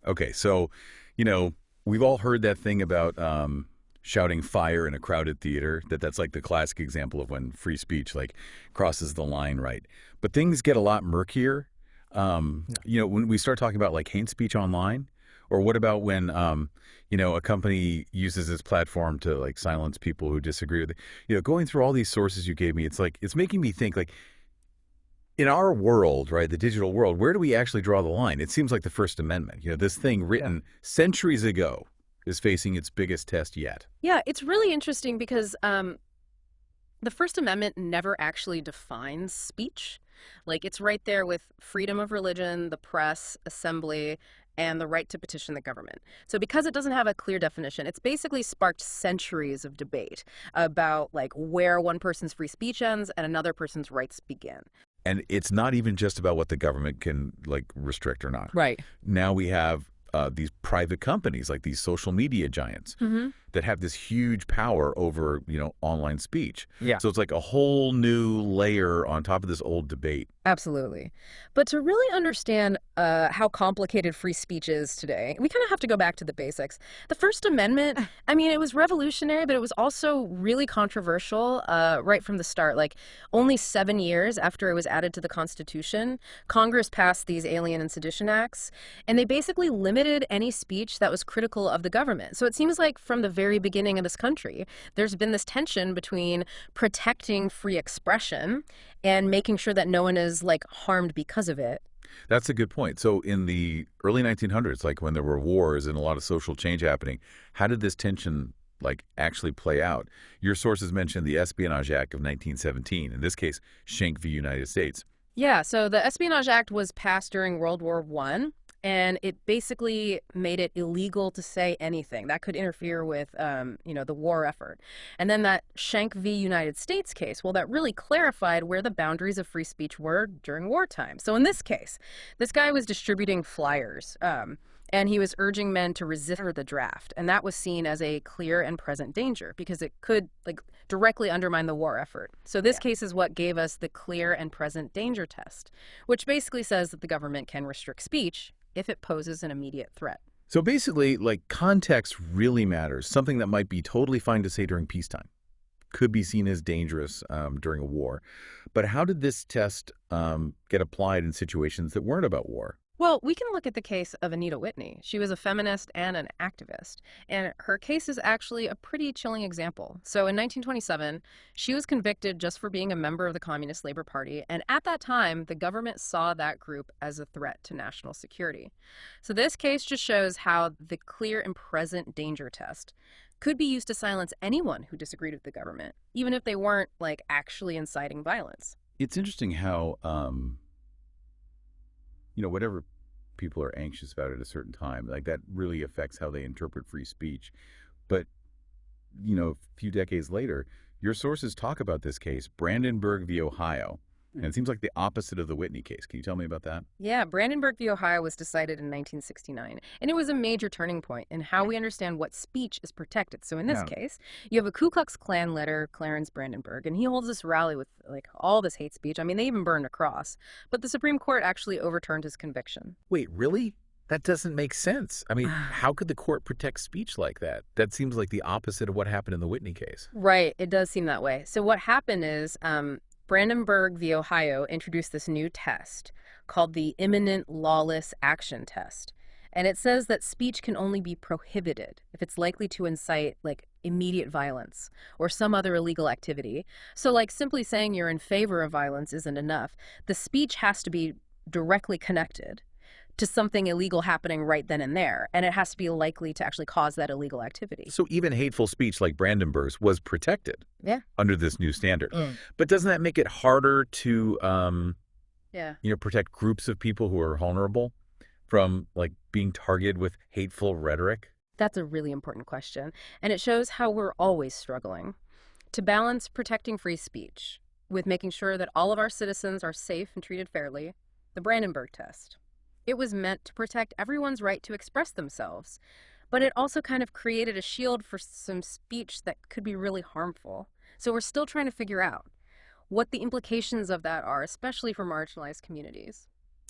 Okay, so, you know, we've all heard that thing about shouting fire in a crowded theater. That's like the classic example of when free speech like crosses the line, right? But things get a lot murkier. Yeah. When we start talking about like hate speech online, or what about when a company uses its platform to like silence people who disagree with it? Going through all these sources you gave me, it's like it's making me think like in our world, right, the digital world, where do we actually draw the line? It seems like the First Amendment, this thing Yeah. written centuries ago is facing its biggest test yet. Yeah, it's really interesting because the First Amendment never actually defines speech. Like, it's right there with freedom of religion, the press, assembly, and the right to petition the government. So because it doesn't have a clear definition, it's basically sparked centuries of debate about like where one person's free speech ends and another person's rights begin. And it's not even just about what the government can like restrict or not. Right. Now we have these private companies like these social media giants Mm-hmm. that have this huge power over, online speech. Yeah. So it's like a whole new layer on top of this old debate. Absolutely. But to really understand how complicated free speech is today, we kind of have to go back to the basics. The First Amendment, I mean, it was revolutionary, but it was also really controversial right from the start. Like, only 7 years after it was added to the Constitution, Congress passed these Alien and Sedition Acts, and they basically limited any speech that was critical of the government. So it seems like from the very beginning of this country, there's been this tension between protecting free expression and making sure that no one is like harmed because of it. That's a good point. So in the early 1900s, like when there were wars and a lot of social change happening, how did this tension like actually play out? Your sources mentioned the Espionage Act of 1917, in this case, Schenck v. United States. Yeah, so the Espionage Act was passed during World War One, and it basically made it illegal to say anything that could interfere with, the war effort. And then that Schenck v. United States case, well, that really clarified where the boundaries of free speech were during wartime. So in this case, this guy was distributing flyers, and he was urging men to resist the draft, and that was seen as a clear and present danger because it could, like, directly undermine the war effort. So this case is what gave us the clear and present danger test, which basically says that the government can restrict speech if it poses an immediate threat. So basically, like context really matters. Something that might be totally fine to say during peacetime could be seen as dangerous during a war. But how did this test get applied in situations that weren't about war? Well, we can look at the case of Anita Whitney. She was a feminist and an activist, and her case is actually a pretty chilling example. So in 1927, she was convicted just for being a member of the Communist Labor Party, and at that time, the government saw that group as a threat to national security. So this case just shows how the clear and present danger test could be used to silence anyone who disagreed with the government, even if they weren't, like, actually inciting violence. It's interesting how, whatever people are anxious about at a certain time, like that really affects how they interpret free speech. But, a few decades later, your sources talk about this case, Brandenburg v. Ohio. And it seems like the opposite of the Whitney case. Can you tell me about that? Yeah, Brandenburg v. Ohio was decided in 1969, and it was a major turning point in how we understand what speech is protected. So in this Yeah. case, you have a Ku Klux Klan leader, Clarence Brandenburg, and he holds this rally with like all this hate speech. I mean, they even burned a cross, but the Supreme Court actually overturned his conviction. Wait, really? That doesn't make sense. I mean, how could the court protect speech like that? That seems like the opposite of what happened in the Whitney case. Right, it does seem that way. So what happened is Brandenburg v. Ohio introduced this new test called the Imminent Lawless Action Test. And it says that speech can only be prohibited if it's likely to incite, like, immediate violence or some other illegal activity. So, like, simply saying you're in favor of violence isn't enough. The speech has to be directly connected to something illegal happening right then and there, and it has to be likely to actually cause that illegal activity. So even hateful speech like Brandenburg's was protected Yeah. under this new standard. Mm. But doesn't that make it harder to, Yeah. protect groups of people who are vulnerable from like being targeted with hateful rhetoric? That's a really important question, and it shows how we're always struggling to balance protecting free speech with making sure that all of our citizens are safe and treated fairly. The Brandenburg test. It was meant to protect everyone's right to express themselves, but it also kind of created a shield for some speech that could be really harmful. So we're still trying to figure out what the implications of that are, especially for marginalized communities.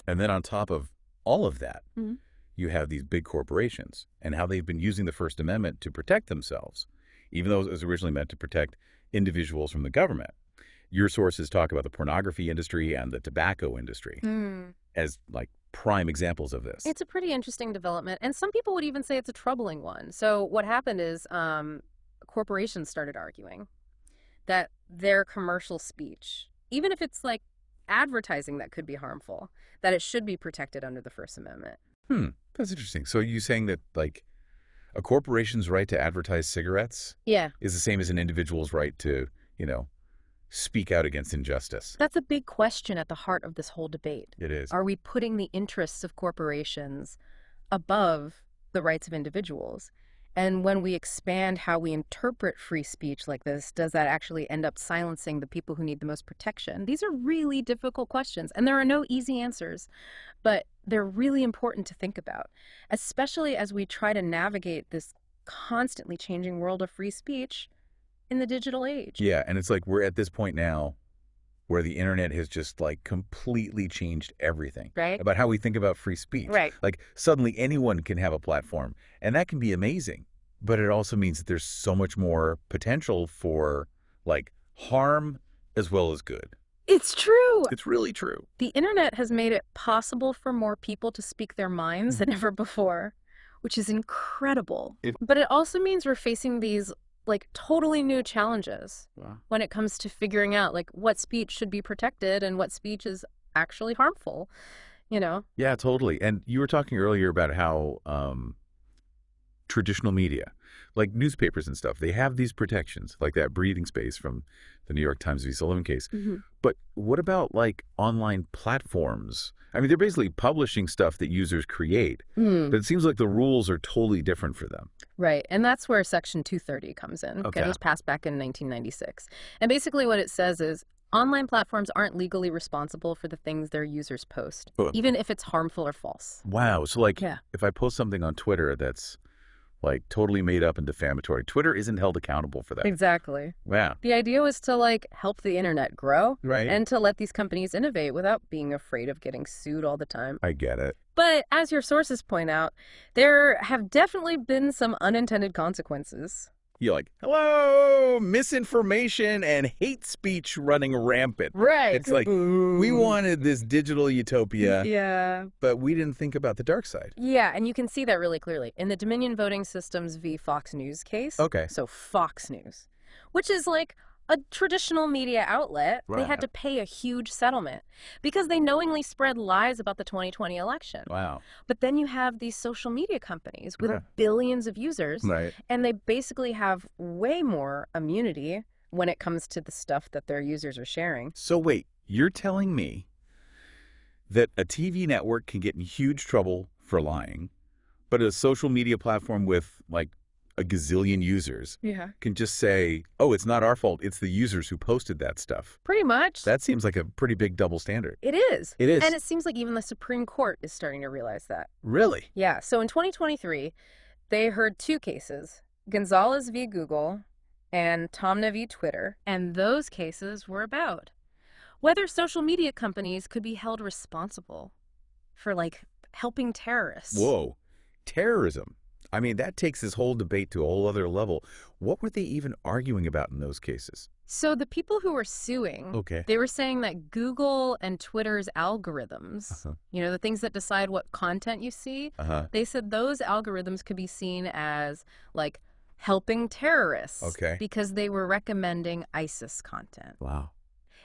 And then on top of all of that, Mhm. you have these big corporations and how they've been using the First Amendment to protect themselves, even though it was originally meant to protect individuals from the government. Your sources talk about the pornography industry and the tobacco industry as like prime examples of this. It's a pretty interesting development, and some people would even say it's a troubling one. So what happened is corporations started arguing that their commercial speech, even if it's like advertising that could be harmful, that it should be protected under the First Amendment. That's interesting. So you saying that like a corporation's right to advertise cigarettes Yeah. is the same as an individual's right to, speak out against injustice? That's a big question at the heart of this whole debate. It is. Are we putting the interests of corporations above the rights of individuals? And when we expand how we interpret free speech like this, does that actually end up silencing the people who need the most protection? These are really difficult questions, and there are no easy answers, but they're really important to think about, especially as we try to navigate this constantly changing world of free speech in the digital age. Yeah, and it's like we're at this point now where the internet has just like completely changed everything Right? about how we think about free speech. Right. Like suddenly anyone can have a platform, and that can be amazing. But it also means that there's so much more potential for like harm as well as good. It's true. It's really true. The internet has made it possible for more people to speak their minds than ever before, which is incredible. But it also means we're facing these like totally new challenges when it comes to figuring out like what speech should be protected and what speech is actually harmful, Yeah, totally. And you were talking earlier about how traditional media, like newspapers and stuff, they have these protections, like that breathing space from the New York Times v. Sullivan case. But what about like online platforms? I mean, they're basically publishing stuff that users create, but it seems like the rules are totally different for them. Right. And that's where Section 230 comes in. Okay. It was passed back in 1996. And basically what it says is online platforms aren't legally responsible for the things their users post, even if it's harmful or false. Wow. So like Yeah. if I post something on Twitter that's like totally made up and defamatory, Twitter isn't held accountable for that. Exactly. Wow. The idea was to like help the internet grow Right. and to let these companies innovate without being afraid of getting sued all the time. I get it. But as your sources point out, there have definitely been some unintended consequences. You're like, hello, misinformation and hate speech running rampant. Right. It's like, we wanted this digital utopia, Yeah. but we didn't think about the dark side. Yeah, and you can see that really clearly in the Dominion Voting Systems v. Fox News case. Okay. So Fox News, which is like a traditional media outlet, they Right. had to pay a huge settlement because they knowingly spread lies about the 2020 election. Wow. But then you have these social media companies with Yeah. billions of users, Right. and they basically have way more immunity when it comes to the stuff that their users are sharing. So wait, you're telling me that a TV network can get in huge trouble for lying, but a social media platform with like a gazillion users Yeah. can just say, oh, it's not our fault, it's the users who posted that stuff. Pretty much. That seems like a pretty big double standard. It is. It is. And it seems like even the Supreme Court is starting to realize that. Really? Yeah, so in 2023, they heard two cases, Gonzalez v. Google and Tomna v. Twitter, and those cases were about whether social media companies could be held responsible for, like, helping terrorists. Whoa. Terrorism. I mean, that takes this whole debate to a whole other level. What were they even arguing about in those cases? So the people who were suing, Okay. they were saying that Google and Twitter's algorithms, the things that decide what content you see, they said those algorithms could be seen as, like, helping terrorists. Okay. Because they were recommending ISIS content. Wow.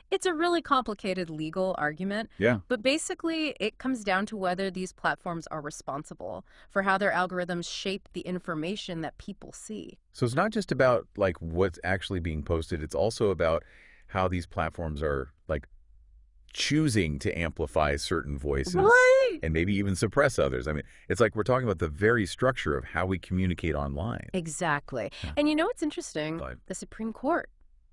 It's a really complicated legal argument, Yeah. but basically it comes down to whether these platforms are responsible for how their algorithms shape the information that people see. So it's not just about like what's actually being posted. It's also about how these platforms are like choosing to amplify certain voices Right. and maybe even suppress others. I mean, it's like we're talking about the very structure of how we communicate online. Exactly. Yeah. And you know what's interesting? Right. The Supreme Court.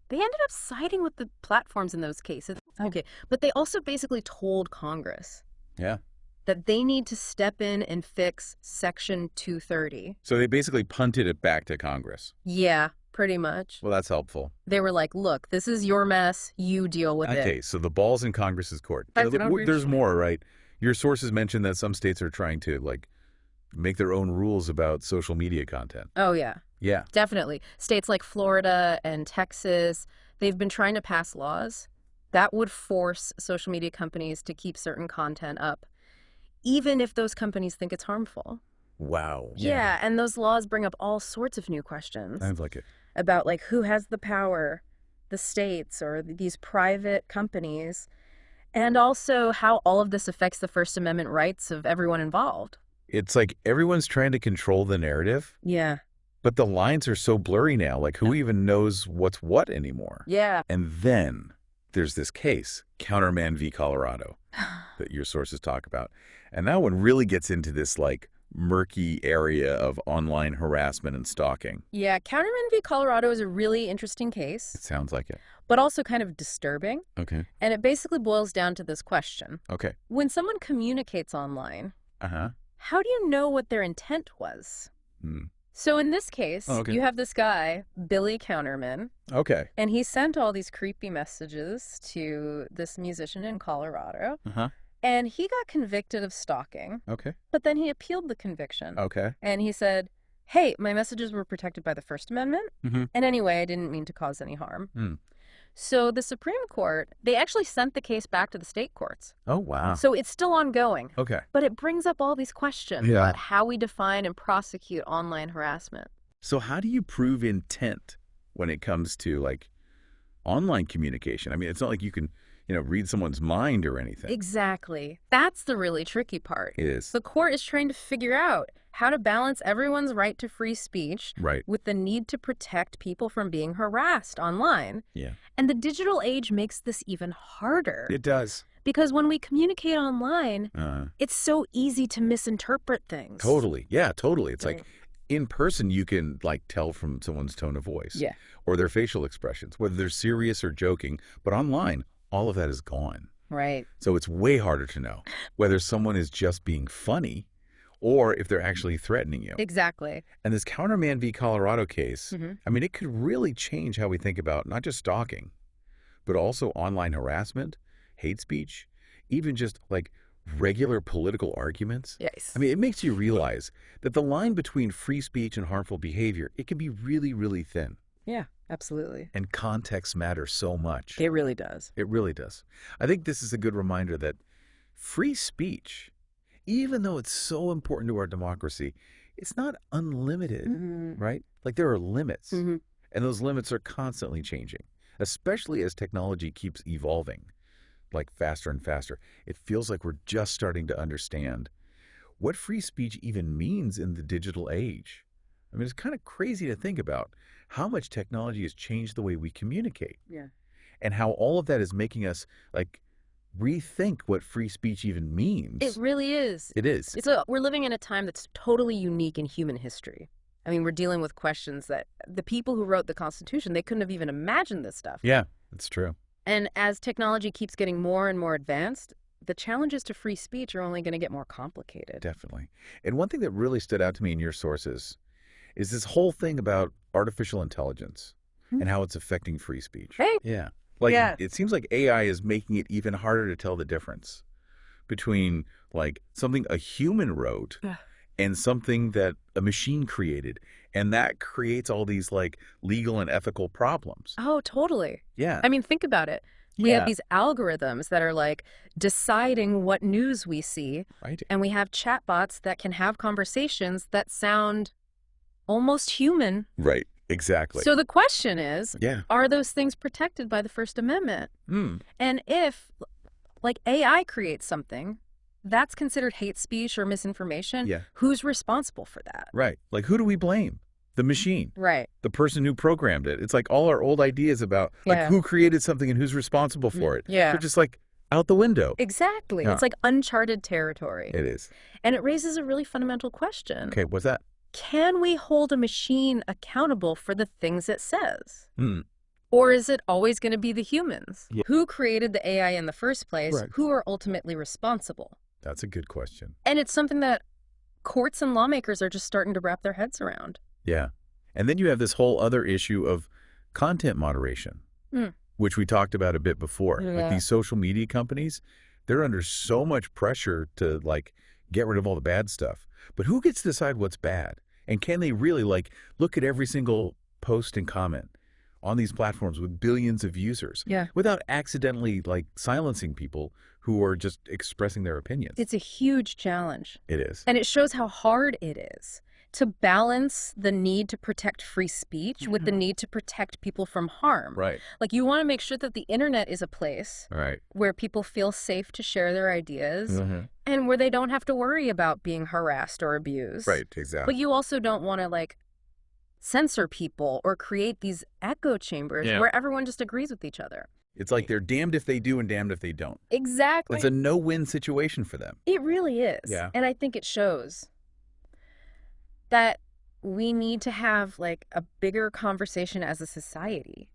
They ended up siding with the platforms in those cases. Okay. But they also basically told Congress Yeah. that they need to step in and fix Section 230. So they basically punted it back to Congress. Yeah, pretty much. Well, that's helpful. They were like, look, this is your mess. You deal with Okay, it. so the ball's in Congress's court. I don't There's more, right? Your sources mentioned that some states are trying to like make their own rules about social media content. Oh, yeah. Yeah. Definitely. States like Florida and Texas, they've been trying to pass laws that would force social media companies to keep certain content up, even if those companies think it's harmful. Wow. Yeah, and those laws bring up all sorts of new questions Sounds like it. about like who has the power, the states or these private companies, and also how all of this affects the First Amendment rights of everyone involved. It's like everyone's trying to control the narrative, Yeah. but the lines are so blurry now. Like, who even knows what's what anymore? Yeah. And then there's this case, Counterman v. Colorado, that your sources talk about. And that one really gets into this, like, murky area of online harassment and stalking. Yeah, Counterman v. Colorado is a really interesting It case, sounds like it. but also kind of disturbing. Okay. And it basically boils down to this question. Okay. When someone communicates online, Uh-huh. how do you know what their intent was? Hmm. So in this case, Oh, okay. you have this guy, Billy Counterman, Okay. and he sent all these creepy messages to this musician in Colorado, Uh-huh. and he got convicted of stalking, Okay. but then he appealed the conviction. Okay. And he said, hey, my messages were protected by the First Amendment, Mhm. and anyway, I didn't mean to cause any harm. Hmm. So the Supreme Court, they actually sent the case back to the state courts. Oh, wow. So it's still ongoing. Okay. But it brings up all these questions Yeah. about how we define and prosecute online harassment. So how do you prove intent when it comes to, like, online communication? I mean, it's not like you can, read someone's mind or anything. Exactly. That's the really tricky part. It is. The court is trying to figure out how to balance everyone's right to free speech Right. with the need to protect people from being harassed online. Yeah. And the digital age makes this even harder. It does. Because when we communicate online, Uh, it's so easy to misinterpret things. totally. Yeah, totally. It's Right. like in person, you can, like, tell from someone's tone of voice. Yeah. Or their facial expressions, whether they're serious or joking. But online, all of that is gone. Right. So it's way harder to know whether someone is just being funny or if they're actually threatening you. Exactly. And this Counterman v. Colorado case, Mhm. I mean, it could really change how we think about not just stalking, but also online harassment, hate speech, even just like regular political arguments. Yes. I mean, it makes you realize that the line between free speech and harmful behavior, it can be really, really thin. Yeah, absolutely. And context matters so much. It really does. It really does. I think this is a good reminder that free speech, even though it's so important to our democracy, it's not unlimited, Mhm. right? Like, there are limits, Mhm. and those limits are constantly changing, especially as technology keeps evolving, like faster and faster. It feels like we're just starting to understand what free speech even means in the digital age. I mean, it's kind of crazy to think about how much technology has changed the way we communicate Yeah. and how all of that is making us, like, rethink what free speech even means. It really is. It is. We're living in a time that's totally unique in human history. I mean, we're dealing with questions that the people who wrote the Constitution, they couldn't have even imagined this stuff. Yeah, it's true. And as technology keeps getting more and more advanced, the challenges to free speech are only going to get more complicated. Definitely. And one thing that really stood out to me in your sources is this whole thing about artificial intelligence and how it's affecting free speech. Hey. Yeah. Like, Yeah. it seems like AI is making it even harder to tell the difference between, like, something a human wrote Yeah. and something that a machine created. And that creates all these, like, legal and ethical problems. Oh, totally. Yeah. I mean, think about it. We Yeah. have these algorithms that are like deciding what news we see, Right. and we have chatbots that can have conversations that sound almost human. Right. Exactly. So the question is, Yeah. are those things protected by the First Amendment? Hmm. And if, like, AI creates something that's considered hate speech or misinformation, Yeah. who's responsible for that? Right. Like, who do we blame? The machine. Right. The person who programmed it. It's like all our old ideas about, like, Yeah. who created something and who's responsible for it. Yeah. They're just, like, out the window. Exactly. Yeah. It's like uncharted territory. It is. And it raises a really fundamental question. Okay, what's that? Can we hold a machine accountable for the things it says? Hmm. Or is it always going to be the humans? Yeah. Who created the AI in the first place? Right. Who are ultimately responsible? That's a good question. And it's something that courts and lawmakers are just starting to wrap their heads around. Yeah. And then you have this whole other issue of content moderation, which we talked about a bit before. Yeah. Like, these social media companies, they're under so much pressure to, like, get rid of all the bad stuff. But who gets to decide what's bad? And can they really, like, look at every single post and comment on these platforms with billions of users Yeah. without accidentally, like, silencing people who are just expressing their opinions? It's a huge challenge. It is. And it shows how hard it is to balance the need to protect free speech with the need to protect people from harm. Right. Like, you want to make sure that the internet is a place Right. where people feel safe to share their ideas and where they don't have to worry about being harassed or abused. Right, exactly. But you also don't want to, like, censor people or create these echo chambers Yeah. where everyone just agrees with each other. It's like they're damned if they do and damned if they don't. Exactly. It's a no-win situation for them. It really is. Yeah. And I think it shows that we need to have, like, a bigger conversation as a society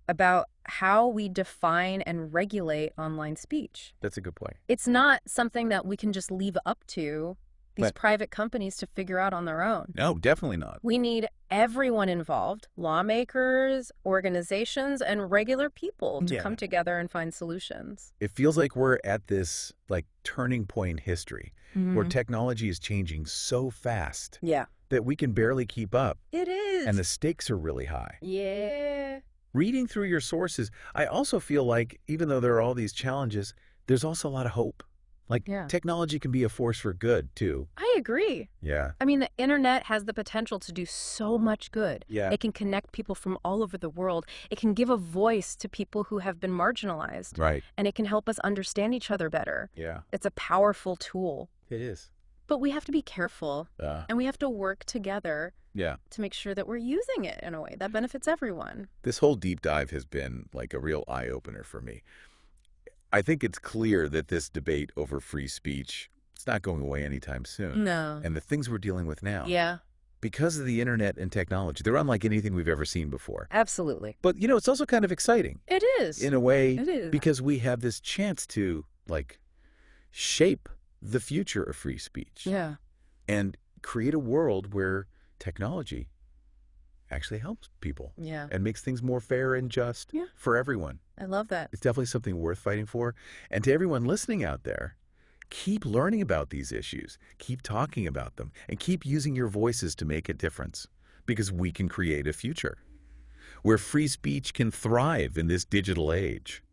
about how we define and regulate online speech. That's a good point. It's not something that we can just leave up to these But- private companies to figure out on their own. No, definitely not. We need everyone involved, lawmakers, organizations, and regular people to Yeah. come together and find solutions. It feels like we're at this, like, turning point in history where Mhm. technology is changing so fast Yeah. that we can barely keep up, It is. and the stakes are really high. Yeah. Reading through your sources, I also feel like even though there are all these challenges, there's also a lot of hope. Like, Yeah. technology can be a force for good, too. I agree. Yeah. I mean, the internet has the potential to do so much good. Yeah. It can connect people from all over the world. It can give a voice to people who have been marginalized. Right. And it can help us understand each other better. Yeah. It's a powerful tool. It is. But we have to be careful, Uh, and we have to work together yeah. to make sure that we're using it in a way that benefits everyone. This whole deep dive has been like a real eye-opener for me. I think it's clear that this debate over free speech, it's not going away anytime soon. No. And the things we're dealing with now, Yeah, because of the internet and technology, they're unlike anything we've ever seen before. absolutely. But, you know, it's also kind of exciting It is. in a way It is. because we have this chance to, like, shape the future of free speech Yeah. and create a world where technology actually helps people Yeah. and makes things more fair and just Yeah. for everyone. I love that. It's definitely something worth fighting for. And to everyone listening out there, keep learning about these issues, keep talking about them, and keep using your voices to make a difference, because we can create a future where free speech can thrive in this digital age.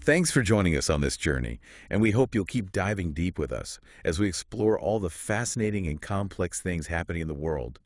Thanks for joining us on this journey, and we hope you'll keep diving deep with us as we explore all the fascinating and complex things happening in the world.